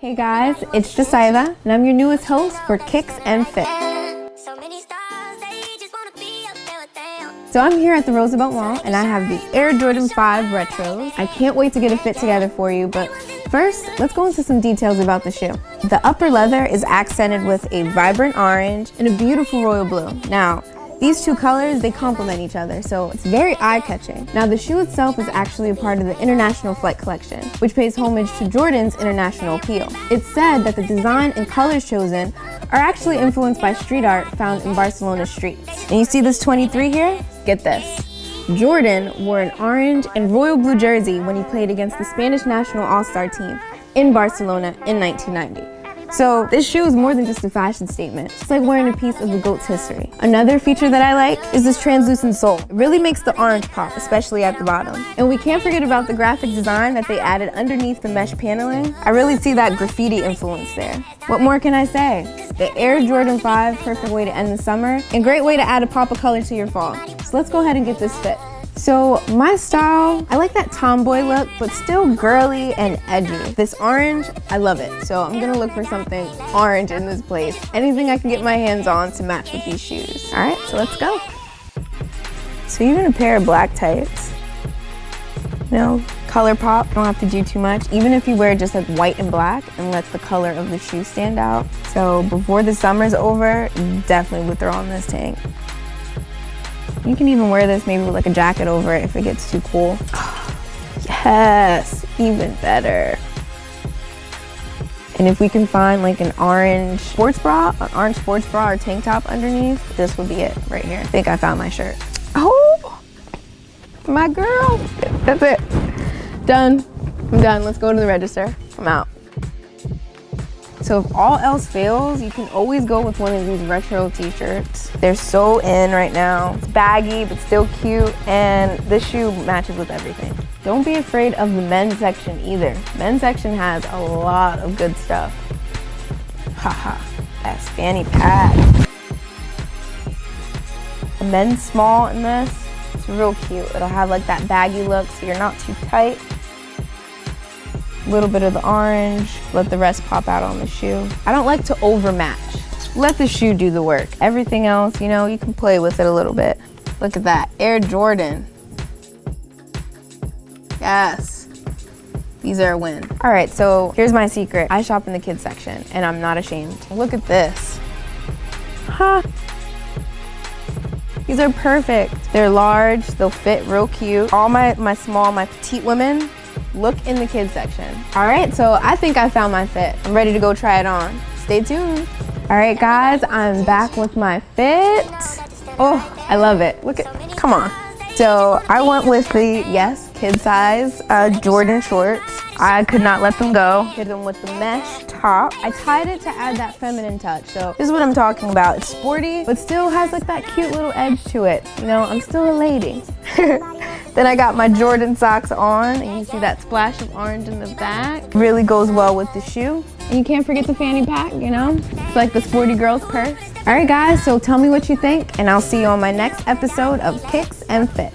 Hey guys, it's Jazaida, and I'm your newest host for Kicks and Fit. So I'm here at the Roosevelt Mall, and I have the Air Jordan 5 Retros. I can't wait to get a fit together for you, but first, let's go into some details about the shoe. The upper leather is accented with a vibrant orange and a beautiful royal blue. Now, these two colors, they complement each other, so it's very eye-catching. Now, the shoe itself is actually a part of the International Flight Collection, which pays homage to Jordan's international appeal. It's said that the design and colors chosen are actually influenced by street art found in Barcelona streets. And you see this 23 here? Get this. Jordan wore an orange and royal blue jersey when he played against the Spanish national all-star team in Barcelona in 1990. So this shoe is more than just a fashion statement. It's like wearing a piece of the GOAT's history. Another feature that I like is this translucent sole. It really makes the orange pop, especially at the bottom. And we can't forget about the graphic design that they added underneath the mesh paneling. I really see that graffiti influence there. What more can I say? The Air Jordan 5, perfect way to end the summer, and great way to add a pop of color to your fall. So let's go ahead and get this fit. So my style, I like that tomboy look, but still girly and edgy. This orange, I love it. So I'm gonna look for something orange in this place. Anything I can get my hands on to match with these shoes. All right, so let's go. So even a pair of black tights, you know, color pop, don't have to do too much. Even if you wear just like white and black and let the color of the shoe stand out. So before the summer's over, definitely would throw on this tank. You can even wear this maybe with like a jacket over it if it gets too cool. Oh, yes, even better. And if we can find like an orange sports bra or tank top underneath, this would be it right here. I think I found my shirt. Oh, my girl. That's it. Done. I'm done. Let's go to the register. I'm out. So if all else fails, you can always go with one of these retro t-shirts. They're so in right now. It's baggy, but still cute, and this shoe matches with everything. Don't be afraid of the men's section either. Men's section has a lot of good stuff. Haha, that's fanny pack. A men's small in this, it's real cute. It'll have like that baggy look, so you're not too tight. A little bit of the orange, let the rest pop out on the shoe. I don't like to overmatch. Let the shoe do the work. Everything else, you know, you can play with it a little bit. Look at that, Air Jordan. Yes, these are a win. All right, so here's my secret. I shop in the kids section and I'm not ashamed. Look at this. Ha. These are perfect. They're large, they'll fit real cute. All my petite women, look in the kids section. All right, so I think I found my fit. I'm ready to go try it on. Stay tuned. All right, guys, I'm back with my fit. Oh, I love it. Look at, come on. So I went with the, yes, kid size Jordan shorts. I could not let them go. Did them with the mesh top. I tied it to add that feminine touch. So this is what I'm talking about. It's sporty, but still has like that cute little edge to it. You know, I'm still a lady. Then I got my Jordan socks on, and you see that splash of orange in the back. Really goes well with the shoe. And you can't forget the fanny pack, you know? It's like the sporty girl's purse. All right, guys, so tell me what you think, and I'll see you on my next episode of Kicks and Fit.